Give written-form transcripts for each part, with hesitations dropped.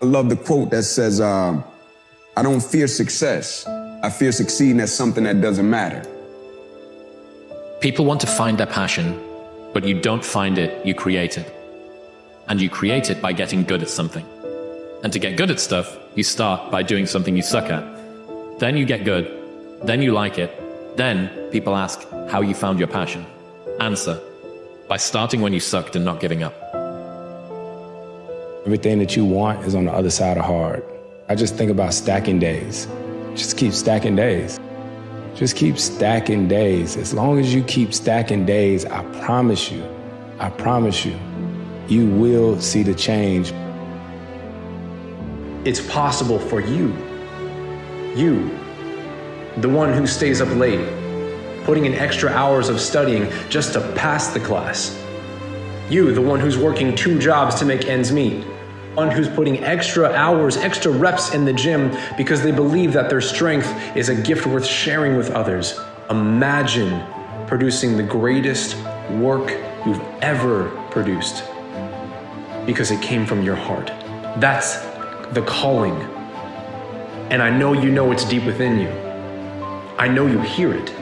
I love the quote that says, I don't fear success. I fear succeeding at something that doesn't matter. People want to find their passion, but you don't find it, you create it. And you create it by getting good at something. And to get good at stuff, you start by doing something you suck at. Then you get good. Then you like it. Then people ask how you found your passion. Answer: by starting when you sucked and not giving up. Everything that you want is on the other side of hard. I just think about stacking days. Just keep stacking days. Just keep stacking days. As long as you keep stacking days, I promise you, you will see the change. It's possible for you, the one who stays up late, putting in extra hours of studying just to pass the class. You, the one who's working 2 jobs to make ends meet. One who's putting extra hours, extra reps in the gym because they believe that their strength is a gift worth sharing with others. Imagine producing the greatest work you've ever produced because it came from your heart. That's the calling. And I know you know it's deep within you. I know you hear it,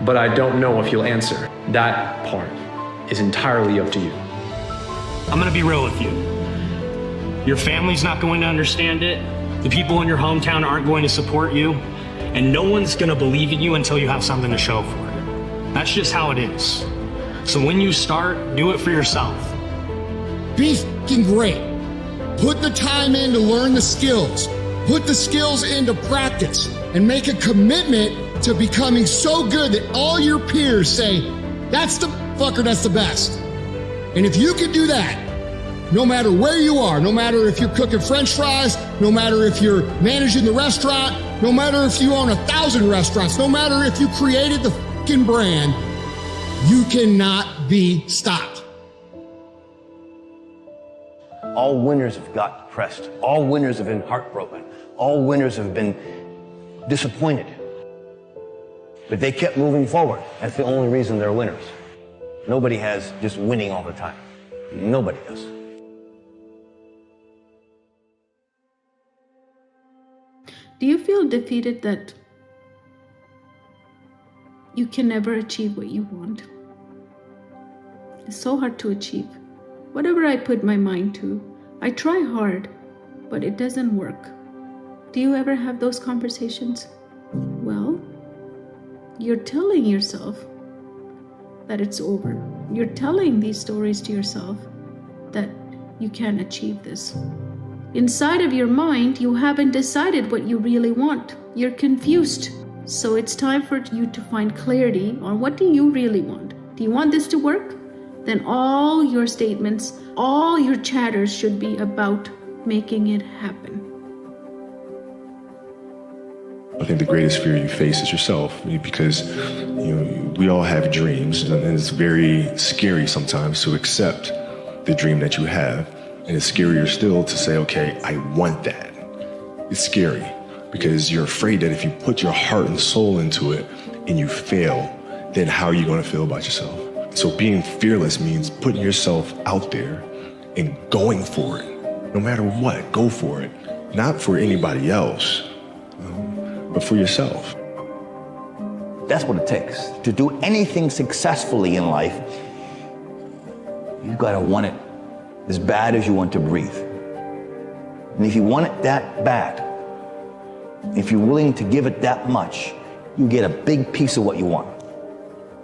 but I don't know if you'll answer. That part is entirely up to you. I'm gonna be real with you. Your family's not going to understand it. The people in your hometown aren't going to support you. And no one's gonna believe in you until you have something to show for it. That's just how it is. So when you start, do it for yourself. Be f***ing great. Put the time in to learn the skills. Put the skills into practice and make a commitment to becoming so good that all your peers say, that's the fucker, that's the best. And if you can do that, no matter where you are, no matter if you're cooking French fries, no matter if you're managing the restaurant, no matter if you own 1,000 restaurants, no matter if you created the fucking brand, you cannot be stopped. All winners have got depressed. All winners have been heartbroken. All winners have been disappointed. But they kept moving forward. That's the only reason they're winners. Nobody has just winning all the time. Nobody does. Do you feel defeated that you can never achieve what you want? It's so hard to achieve. Whatever I put my mind to, I try hard, but it doesn't work. Do you ever have those conversations? Well, you're telling yourself that it's over. You're telling these stories to yourself that you can't achieve this. Inside of your mind, you haven't decided what you really want. You're confused. So it's time for you to find clarity on what do you really want. Do you want this to work? Then all your statements, all your chatters should be about making it happen. I think the greatest fear you face is yourself, because we all have dreams, and it's very scary sometimes to accept the dream that you have. And it's scarier still to say, okay, I want that. It's scary because you're afraid that if you put your heart and soul into it and you fail, then how are you going to feel about yourself? So being fearless means putting yourself out there and going for it. No matter what, go for it. Not for anybody else, but for yourself. That's what it takes. To do anything successfully in life, you gotta want it as bad as you want to breathe. And if you want it that bad, if you're willing to give it that much, you get a big piece of what you want.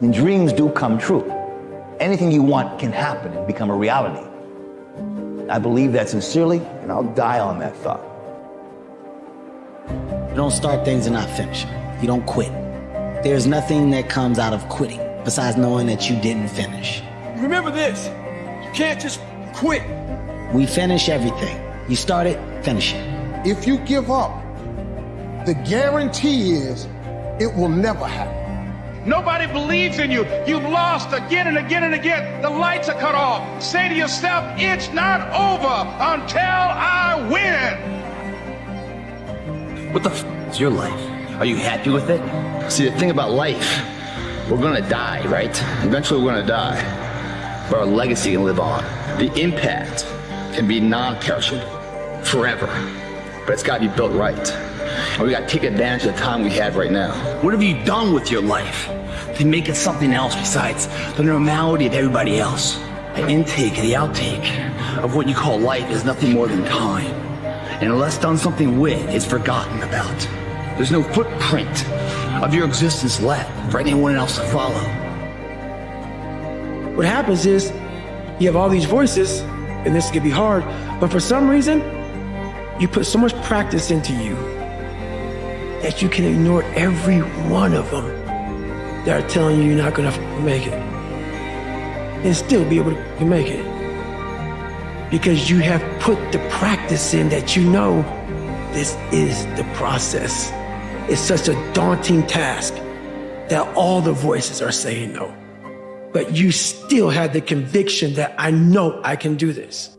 And dreams do come true. Anything you want can happen and become a reality. I believe that sincerely, and I'll die on that thought. You don't start things and not finish them. You don't quit. There's nothing that comes out of quitting besides knowing that you didn't finish. Remember this, you can't just quit. We finish everything. You start it, finish it. If you give up, the guarantee is it will never happen. Nobody believes in you. You've lost again and again and again. The lights are cut off. Say to yourself, it's not over until I win. What the f is your life? Are you happy with it? See, the thing about life, we're gonna die, right? Eventually we're gonna die. But our legacy can live on. The impact can be non-perishable. forever, but it's got to be built right. And we got to take advantage of the time we have right now. What have you done with your life to make it something else besides the normality of everybody else? The intake and the outtake of what you call life is nothing more than time. And unless done something with, it's forgotten about. There's no footprint of your existence left for anyone else to follow. What happens is you have all these voices, and this can be hard, but for some reason, you put so much practice into you that you can ignore every one of them that are telling you you're not gonna make it, and still be able to make it. Because you have put the practice in that you know this is the process. It's such a daunting task that all the voices are saying no. But you still have the conviction that I know I can do this.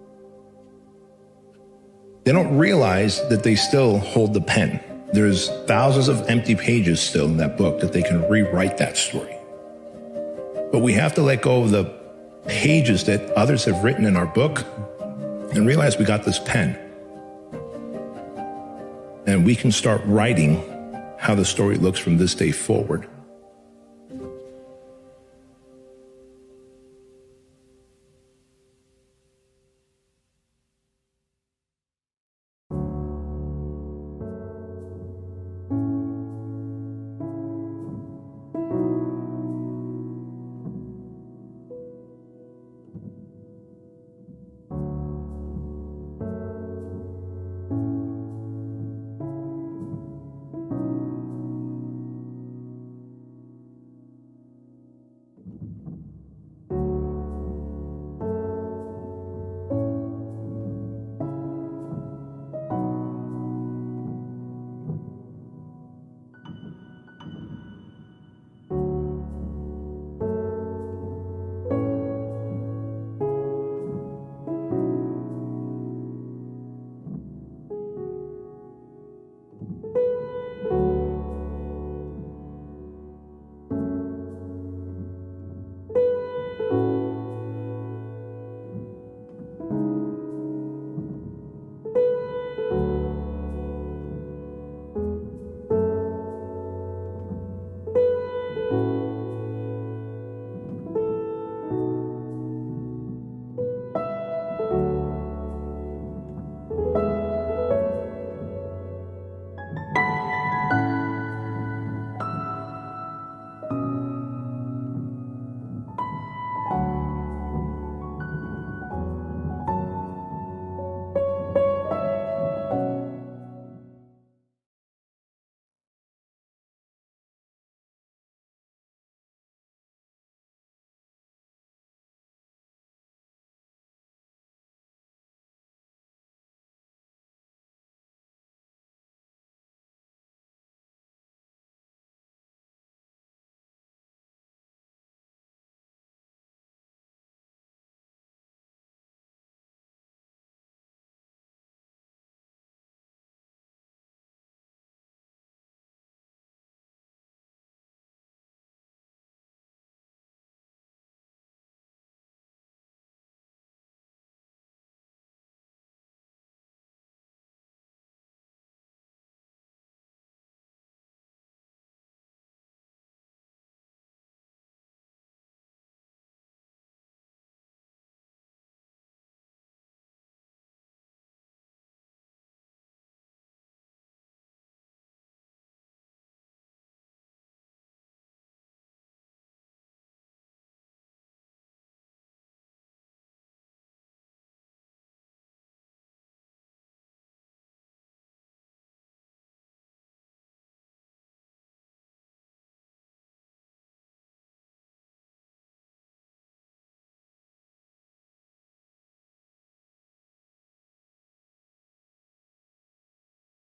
They don't realize that they still hold the pen. There's thousands of empty pages still in that book that they can rewrite that story. But we have to let go of the pages that others have written in our book and realize we got this pen. And we can start writing how the story looks from this day forward.